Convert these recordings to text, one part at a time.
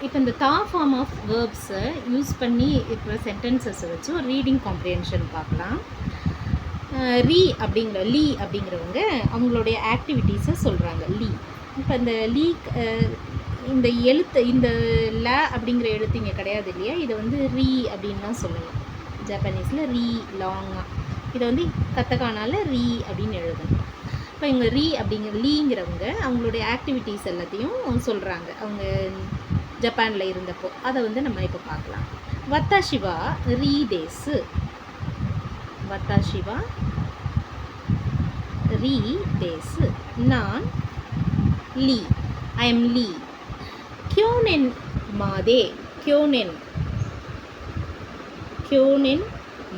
இப்போ இந்த தா ஃபார்ம் ஆஃப் வேர்ப்ஸை யூஸ் பண்ணி இருக்கிற சென்டென்சஸை வச்சு ஒரு ரீடிங் காம்ப்ரிஹென்ஷன் பார்க்கலாம். லீ அப்படிங்கிறவங்க அவங்களுடைய ஆக்டிவிட்டீஸை சொல்கிறாங்க. இப்போ இந்த இந்த எழுத்து, இந்த ல அப்படிங்கிற எழுத்து இங்கே கிடையாது இல்லையா, இதை வந்து ரீ அப்படின்லாம் சொல்லலாம். ஜப்பானீஸில் ரீ லாங்காக, இதை வந்து கத்தக்கானால ரீ அப்படின்னு எழுதணும். இப்போ இங்கே லீங்கிறவங்க அவங்களுடைய ஆக்டிவிட்டீஸ் எல்லாத்தையும் சொல்கிறாங்க அவங்க ஜப்பானில் இருந்தப்போ. அதை வந்து நம்ம இப்போ பார்க்கலாம். வத்தாஷிவா ரீ தேசு, வத்தாஷிவா ரீ தேசு, நான் லீ, ஐ எம் லீ. கியோனென் மாதே, கியோனென்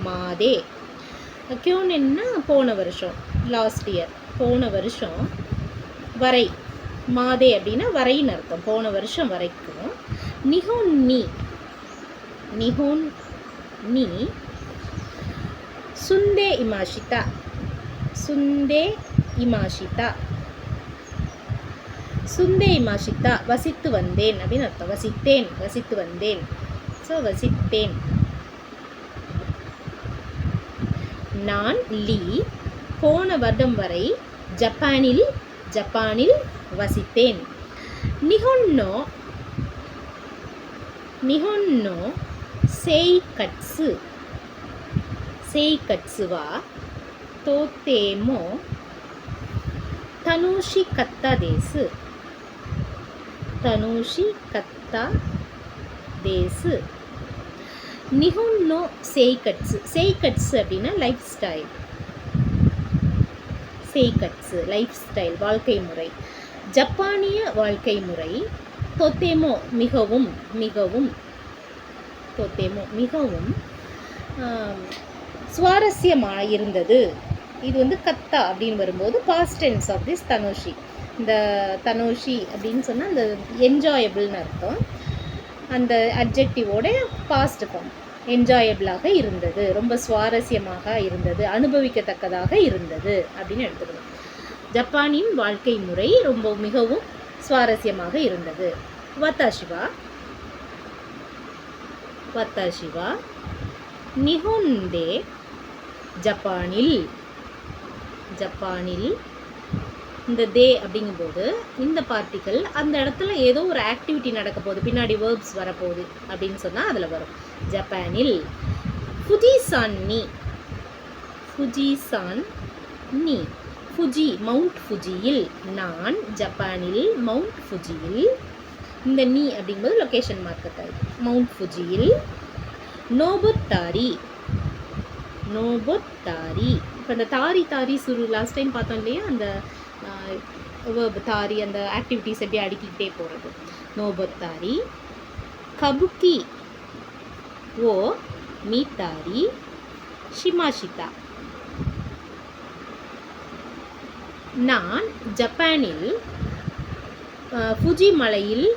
மாதே, கியோனென்னா போன வருஷம், லாஸ்ட் இயர், போன வருஷம் வரை. மாதே அப்படின்னா வரைன்னு அர்த்தம், போன வருஷம் வரைக்கும். நிஹோன் நீ சுந்தே இமாஷிதா, சுந்தே இமாஷிதா வசித்து வந்தேன் அப்படின்னு அர்த்தம். வசித்து வந்தேன். ஸோ வசித்தேன். நான் லீ போன வருடம் வரை ஜப்பானில் வசித்தேன். நிஹொன்னோ செய்கட்சு வா தோத்தேமோ தனுஷி கத்தா தேசு. நிஹொன்னோ செய்கட்சு அப்படின்னா லைஃப் ஸ்டைல் வாழ்க்கை முறை, ஜப்பானிய வாழ்க்கை முறை. தோத்தேமோ மிகவும் சுவாரஸ்யமாக இருந்தது. இது வந்து கத்தா அப்படின்னு வரும்போது past tense of this Dhanushi. இந்த தனுஷி அப்படின்னு சொன்னால் அந்த என்ஜாயபிள்னு அர்த்தம். அந்த அட்ஜெக்டிவோட பாஸ்ட் ஃபார்ம். என்ஜாயபிளாக இருந்தது, ரொம்ப சுவாரஸ்யமாக இருந்தது, அனுபவிக்கத்தக்கதாக இருந்தது அப்படின்னு எடுத்துக்கணும். ஜப்பானின் வாழ்க்கை முறை மிகவும் சுவாரஸ்யமாக இருந்தது. வத்தாஷிவா நிஹொன்தே ஜப்பானில். இந்த தே அப்படிங்கும்போது இந்த பார்ட்டிக்கல் அந்த இடத்துல ஏதோ ஒரு ஆக்டிவிட்டி நடக்க போகுது, பின்னாடி வேர்ப்ஸ் வரப்போகுது அப்படின்னு சொன்னால் அதில் வரும். ஜப்பானில். ஃபுஜிசான் நீ ஃபுஜி மவுண்ட் ஃபுஜியில். நான் ஜப்பானில் மவுண்ட் ஃபுஜியில். இந்த நீ அப்படிங்கும்போது லொக்கேஷன் மார்க்கத்தாய். மவுண்ட் ஃபுஜியில். நோபொத்தாரி. இப்போ இந்த தாரி சுரு லாஸ்ட் டைம் பார்த்தோம் இல்லையா, அந்த தாரி அந்த ஆக்டிவிட்டீஸ் எப்படி அடுக்கிக்கிட்டே போகிறது. நோபொத்தாரி. கபுக்கி ஓ மீத்தாரி ஷிமாஷிதா. நான் ஜப்பானில் ஃபுஜி மலையில்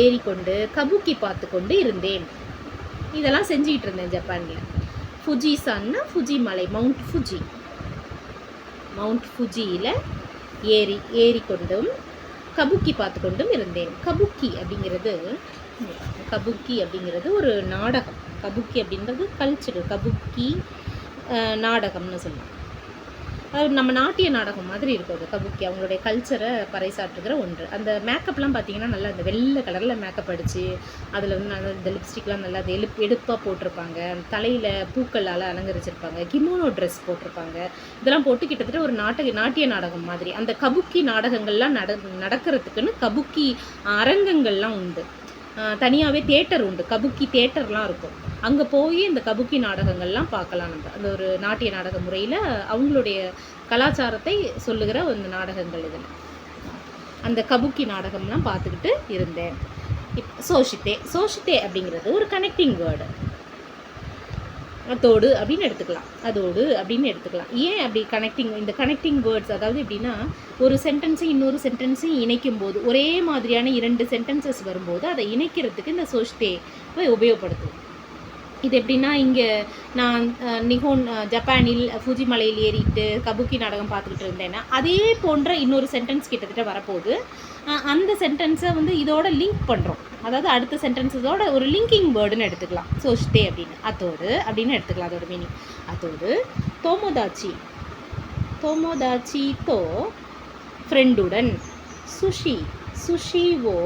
ஏறிக்கொண்டு கபுக்கி பார்த்து கொண்டு இருந்தேன். இதெல்லாம் செஞ்சுக்கிட்டு இருந்தேன் ஜப்பானில். ஃபுஜிசான்னா ஃபுஜி மலை, மவுண்ட் ஃபுஜியில் ஏறிக்கொண்டும் கபுக்கி பார்த்து கொண்டும் இருந்தேன். கபுக்கி அப்படிங்கிறது ஒரு நாடகம். கபுக்கி அப்படின்றது கல்ச்சர். கபுக்கி நாடகம்னு சொல்லலாம். அது நம்ம நாட்டிய நாடகம் மாதிரி இருக்கும். அது கபுக்கி அவங்களுடைய கல்ச்சரை பறைசாற்றுகிற ஒன்று. அந்த மேக்கப்லாம் பார்த்திங்கன்னா நல்லா இந்த வெள்ளை கலரில் மேக்கப் அடித்து அதில் வந்து நல்லா இந்த லிப்ஸ்டிக்லாம் நல்லா அது எடுப்பாக போட்டிருப்பாங்க. தலையில் பூக்களால் அலங்கரிச்சிருப்பாங்க. கிமோனோ ட்ரெஸ் போட்டிருப்பாங்க. இதெல்லாம் போட்டு கிட்டத்தட்ட ஒரு நாட்டிய நாடகம் மாதிரி. அந்த கபுக்கி நாடகங்கள்லாம் நடக்கிறதுக்குன்னு கபுக்கி அரங்கங்கள்லாம் உண்டு. தனியாகவே தேட்டர் உண்டு. கபுக்கி தேட்டர்லாம் இருக்கும். அங்கே போய் இந்த கபுக்கி நாடகங்கள்லாம் பார்க்கலாம். நம்ம அந்த ஒரு நாட்டிய நாடக முறையில் அவங்களுடைய கலாச்சாரத்தை சொல்லுகிற அந்த நாடகங்கள் இதில். அந்த கபுக்கி நாடகம்லாம் பார்த்துக்கிட்டு இருந்தேன். சோஷித்தே அப்படிங்கிறது ஒரு கனெக்டிங் வேர்டு. அதோடு அப்படின்னு எடுத்துக்கலாம். ஏன் அப்படி இந்த கனெக்டிங் வேர்ட்ஸ், அதாவது எப்படின்னா ஒரு சென்டென்ஸையும் இன்னொரு சென்டென்ஸையும் இணைக்கும் போது ஒரே மாதிரியான 2 சென்டென்சஸ் வரும்போது அதை இணைக்கிறதுக்கு இந்த சோஷித்தேவை உபயோகப்படுத்தும். இது எப்படின்னா, இங்கே நான் ஜப்பானில் ஃபுஜி மலையில் ஏறிட்டு கபுக்கி நாடகம் பார்த்துக்கிட்டு இருந்தேன்னா அதே போன்ற இன்னொரு சென்டென்ஸ் கிட்டத்தட்ட வரப்போகுது. அந்த சென்டென்ஸை வந்து இதோட லிங்க் பண்ணுறோம். அதாவது அடுத்த சென்டென்ஸோட ஒரு லிங்கிங் வேர்டுன்னு எடுத்துக்கலாம். சோஷ்தே அப்படின்னு, அத்தோடு அப்படின்னு எடுத்துக்கலாம் அதோட மீனிங். அத்தோடு தோமோதாச்சி, தோமோதாச்சி தோ ஃப்ரெண்டுடன், சுஷி, சுஷி ஓ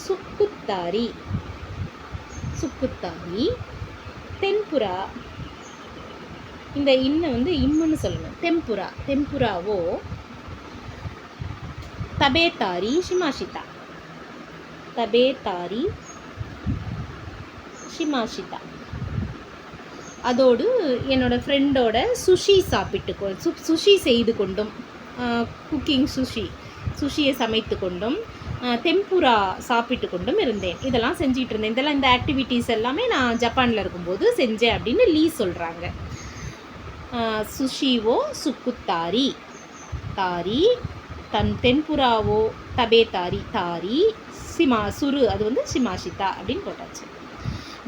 சுக்குத்தாரி, சுக்குத்தாரி, தென்புரா, இந்த இன்னை வந்து இம்முன்னு சொல்லணும். தெம்புரா, தெம்புராவோ தபேதாரி ஷிமாஷிதா, தபேதாரி ஷிமாஷிதா. அதோடு என்னோடய ஃப்ரெண்டோட சுஷி சாப்பிட்டு சுஷி செய்து கொண்டும், குக்கிங் சுஷி, சுஷியை சமைத்து கொண்டும், தெம்புரா சாப்பிட்டு கொண்டும் இருந்தேன். இதெல்லாம் செஞ்சிகிட்டு இருந்தேன். இதெல்லாம் இந்த ஆக்டிவிட்டீஸ் எல்லாமே நான் ஜப்பானில் இருக்கும்போது செஞ்சேன் அப்படின்னு லீ சொல்கிறாங்க. சுஷிவோ சுக்குத்தாரி, தாரி தென்புராவோ தபேதாரி, தாரி சுரு, அது வந்து ஷிமாஷிதா அப்படின்னு போட்டாச்சு.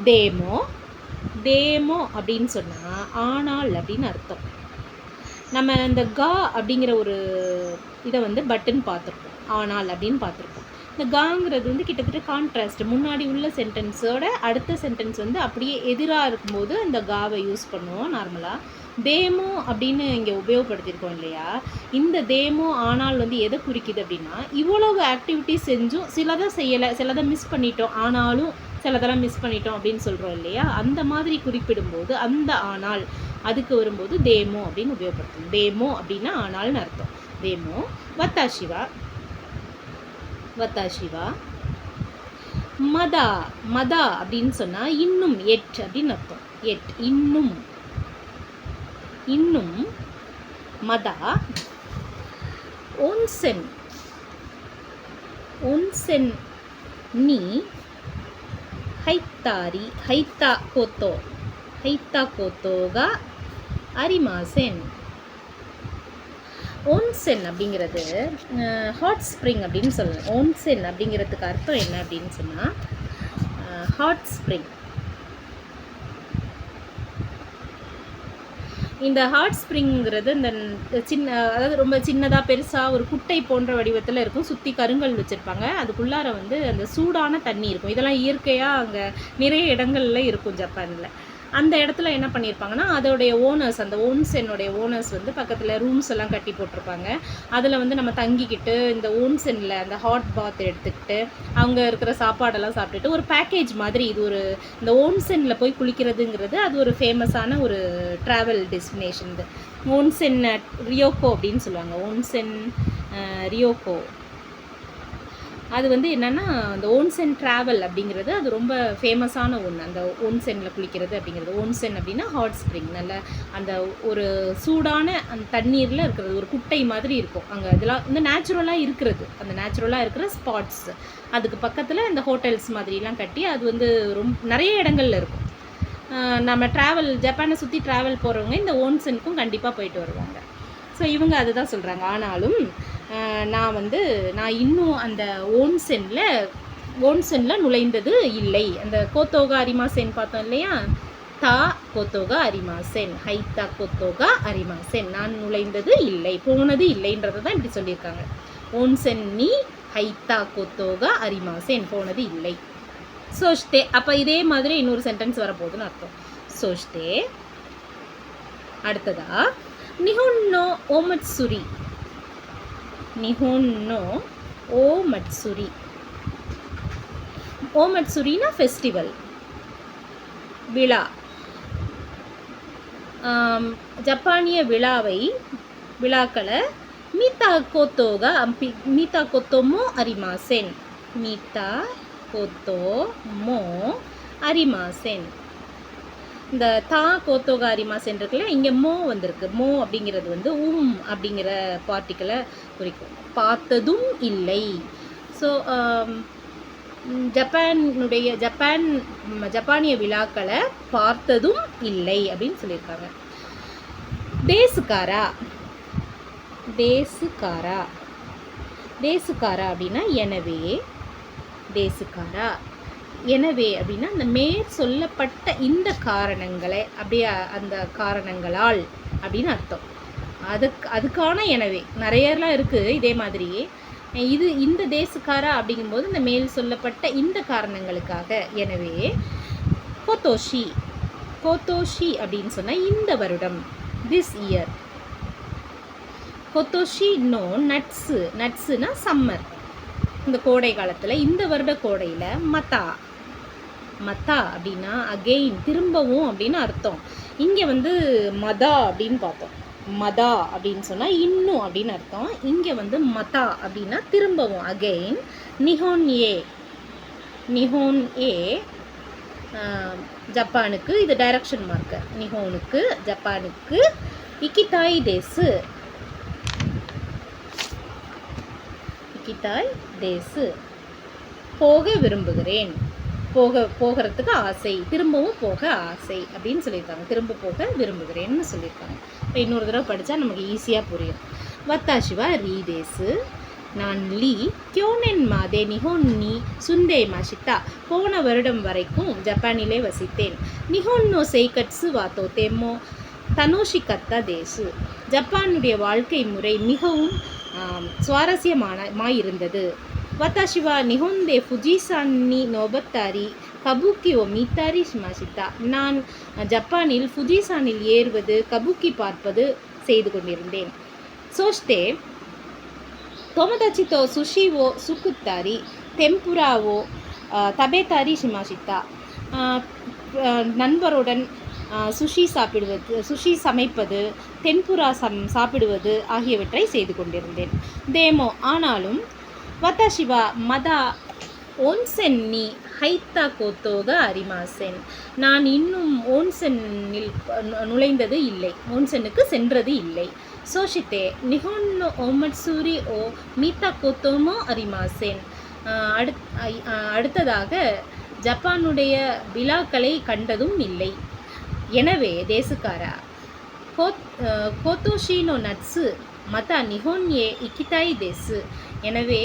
தேமோ, தேமோ அப்படின்னு சொன்னால் ஆனால் அப்படின்னு அர்த்தம். நம்ம இந்த கா அப்படிங்கிற ஒரு இதை வந்து பட்டன் பார்த்துருப்போம், ஆனால் அப்படின்னு பார்த்துருப்போம். இந்த காங்கிறது வந்து கிட்டத்தட்ட கான்ட்ராஸ்ட். முன்னாடி உள்ள சென்டென்ஸோட அடுத்த சென்டென்ஸ் வந்து அப்படியே எதிராக இருக்கும்போது அந்த காவை யூஸ் பண்ணுவோம் நார்மலாக. தேமோ அப்படின்னு இங்கே உபயோகப்படுத்தியிருக்கோம் இல்லையா. இந்த தேமோ ஆனால் வந்து எதை குறிக்குது அப்படின்னா, இவ்வளவு ஆக்டிவிட்டிஸ் செஞ்சும் சிலதை செய்யலை, சிலதை மிஸ் பண்ணிட்டோம், ஆனாலும் சிலதெல்லாம் மிஸ் பண்ணிட்டோம் அப்படின்னு சொல்கிறோம் இல்லையா. அந்த மாதிரி குறிப்பிடும்போது அந்த ஆனால் அதுக்கு வரும்போது தேமோ அப்படின்னு உபயோகப்படுத்தணும். தேமோ அப்படின்னா ஆனால்னு அர்த்தம். தேமோ வத்தாஷிவா, வத்தாஷிவா மதா, மதா அப்படின்னு சொன்னால் இன்னும், எட் அப்படின்னு அர்த்தம். எட் இன்னும், இன்னும். மதா ஒன்சென், ஒன்சென் நீ ஹைத்தாரி, ஹைத்தா கோத்தோ, ஹைத்தா கோத்தோகா அரிமாசென். ஓன்சென் அப்படிங்கிறது ஹாட் ஸ்ப்ரிங் அப்படின்னு சொல்லலாம். ஓன்சென் அப்படிங்கிறதுக்கு அர்த்தம் என்ன அப்படின்னு சொன்னால் ஹாட் ஸ்ப்ரிங். இந்த ஹாட் ஸ்ப்ரிங்கிறது இந்த அதாவது ரொம்ப சின்னதாக பெருசாக ஒரு குட்டை போன்ற வடிவத்தில் இருக்கும். சுற்றி கருங்கல் வச்சுருப்பாங்க. அதுக்குள்ளார வந்து அந்த சூடான தண்ணி இருக்கும். இதெல்லாம் இயற்கையாக அங்கே நிறைய இடங்கள்ல இருக்கும் ஜப்பானில். அந்த இடத்துல என்ன பண்ணியிருப்பாங்கன்னா, அதோடைய ஓனர்ஸ், அந்த ஓன்சென்னுடைய ஓனர்ஸ் வந்து பக்கத்தில் ரூம்ஸ் எல்லாம் கட்டி போட்டிருப்பாங்க. அதில் வந்து நம்ம தங்கிக்கிட்டு இந்த ஓன்சென்னில் அந்த ஹாட் பாத் எடுத்துக்கிட்டு அவங்க இருக்கிற சாப்பாடெல்லாம் சாப்பிட்டுட்டு ஒரு பேக்கேஜ் மாதிரி இது ஒரு இந்த ஓன்சென்னில் போய் குளிக்கிறதுங்கிறது அது ஒரு ஃபேமஸான ஒரு ட்ராவல் டெஸ்டினேஷன். இது ஓன்சென் ரியோக்கோ அப்படின்னு சொல்லுவாங்க. ஓன்சென் ரியோக்கோ. அது வந்து என்னென்னா அந்த ஓன்சென் ட்ராவல் அப்படிங்கிறது அது ரொம்ப ஃபேமஸான ஒன்று. அந்த ஓன்சென்னில் குளிக்கிறது அப்படிங்கிறது. ஓன்சென் அப்படின்னா ஹாட் ஸ்ப்ரிங். நல்ல அந்த ஒரு சூடான அந்த தண்ணீரில் இருக்கிறது ஒரு குட்டை மாதிரி இருக்கும். அங்கே இதெல்லாம் வந்து நேச்சுரலாக இருக்கிறது. அந்த நேச்சுரலாக இருக்கிற ஸ்பாட்ஸ். அதுக்கு பக்கத்தில் இந்த ஹோட்டல்ஸ் மாதிரிலாம் கட்டி அது வந்து ரொம்ப நிறைய இடங்கள்ல இருக்கும். நம்ம ஜப்பானை சுற்றி ட்ராவல் போகிறவங்க இந்த ஓன்சென்க்கும் கண்டிப்பாக போயிட்டு வருவாங்க. ஸோ இவங்க அதுதான் சொல்கிறாங்க. ஆனாலும் நான் இன்னும் அந்த ஓன்சென்னில் நுழைந்தது இல்லை. அந்த கோத்தோகா அரிமாசென் பார்த்தோம் இல்லையா. தா கோத்தோகா அரிமாசென், ஹைத்தா கோத்தோகா அரிமாசென். நான் நுழைந்தது இல்லை, போனது இல்லைன்றதை தான் இப்படி சொல்லியிருக்காங்க. ஓன்சென் நீ ஹைத்தா கோத்தோகா அரிமாசென், போனது இல்லை. சோஷ்தே, அப்போ இதே மாதிரி இன்னொரு சென்டென்ஸ் வரப்போகுதுன்னு அர்த்தம். சோஷ்தே. அடுத்ததா நிஹோன்னோ ஓமட்சுரி, நிஹோன்னோ ஓமட்சுரி. ஓமட்சுரினா ஃபெஸ்டிவல், விழா. ஜப்பானிய விழாக்களை மீத்தா கோத்தோகா மீத்தா கோத்தோமோ அரிமாசென், மீத்தா கோத்தோமோ அரிமாசென். இந்த தா கோத்தோகா அரிமாசென் இருக்குல்ல, இங்கே மோ வந்திருக்கு. மோ அப்படிங்கிறது வந்து அப்படிங்கிற பார்ட்டிக்கலை குறிக்கும். பார்த்ததும் இல்லை. ஸோ ஜப்பானிய விழாக்களை பார்த்ததும் இல்லை அப்படின்னு சொல்லியிருக்காங்க. தேசுக்காரா, தேசுக்காரா, தேசுக்காரா அப்படின்னா எனவே. தேசுக்காரா எனவே அப்படின்னா அந்த மேற் சொல்லப்பட்ட இந்த காரணங்களை அப்படியே அந்த காரணங்களால் அப்படின்னு அர்த்தம். அதுக்கான எனவே நிறையலாம் இருக்குது இதே மாதிரி. இந்த தேசுக்காரா அப்படிங்கும்போது இந்த மேல் சொல்லப்பட்ட இந்த காரணங்களுக்காக. எனவே கோத்தோஷி கோத்தோஷி அப்படின்னு சொன்னால் இந்த வருடம், திஸ் இயர். கொத்தோஷி நோ நட்ஸு, நட்ஸுனா சம்மர், இந்த கோடை காலத்தில், இந்த வருட கோடையில். மத்தா மத்தா அப்படின்னா அகெயின், திரும்பவும் அப்படின்னு அர்த்தம். இங்கே வந்து மதா அப்படின்னு பார்த்தோம். மதா அப்படின்னு சொன்னால் இன்னும் அப்படின்னு அர்த்தம். இங்கே வந்து மதா அப்படின்னா திரும்பவும், அகெயின். நிஹோன் ஏ, நிஹோன் ஏ ஜப்பானுக்கு, இது டைரக்ஷன் மார்க்கர். நிஹோனுக்கு, ஜப்பானுக்கு. இக்கிதாய் தேசு, இக்கிதாய் தேசு போக விரும்புகிறேன், போகிறதுக்கு ஆசை, திரும்பவும் போக ஆசை அப்படின்னு சொல்லியிருக்காங்க. திரும்ப போக விரும்புகிறேன்னு சொல்லியிருக்காங்க. இப்போ இன்னொரு தடவை படித்தா நமக்கு ஈஸியாக புரியும். வத்தாஷிவா ரீதேசு, நான் லீ கியோனென் மாதே நிஹோன் நீ சுந்தே மாஷித்தா, போன வருடம் வரைக்கும் ஜப்பானிலே வசித்தேன். நிஹோன் நோ செய்கட்ஸு வாத்தோ தெம்மோ தனோஷிகத்தா தேசு, ஜப்பானுடைய வாழ்க்கை முறை மிகவும் சுவாரஸ்யமாயிருந்தது. வத்தாஷிவா நிஹோந்தே ஃபுஜிசான் நீ நோபத்தாரி கபுக்கி ஓ மீத்தாரி ஷிமாஷித்தா, நான் ஜப்பானில் ஃபுஜிசானில் ஏறுவது, கபுக்கி பார்ப்பது செய்து கொண்டிருந்தேன். சோஷ்டே தோமதாச்சித்தோ சுஷிவோ சுக்குத்தாரி தெம்புராவோ தபேத்தாரி ஷிமாஷித்தா, நண்பருடன் சுஷி சமைப்பது, தென்புரா சாப்பிடுவது ஆகியவற்றை செய்து கொண்டிருந்தேன். தேமோ ஆனாலும், வத்தாஷிவா மதா ஓன்சென் நீ ஹைத்தா கோத்தோக அரிமாசென், நான் இன்னும் ஓன்சென்னில் நுழைந்தது இல்லை, ஓன்சென்னுக்கு சென்றது இல்லை. சோஷித்தே நிஹோன்னோ ஓமட்சூரி ஓ மீத்தா கோத்தோமோ அரிமாசென், அடுத்ததாக ஜப்பானுடைய விழாக்களை கண்டதும் இல்லை. எனவே தேசுக்காரா கோத்தோஷினோ நட்ஸு மதா நிஹோன் ஏ இக்கிதாய் தேசு, எனவே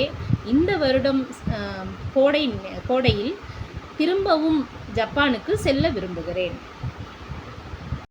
இந்த வருடம் கோடையில் திரும்பவும் ஜப்பானுக்கு செல்ல விரும்புகிறேன்.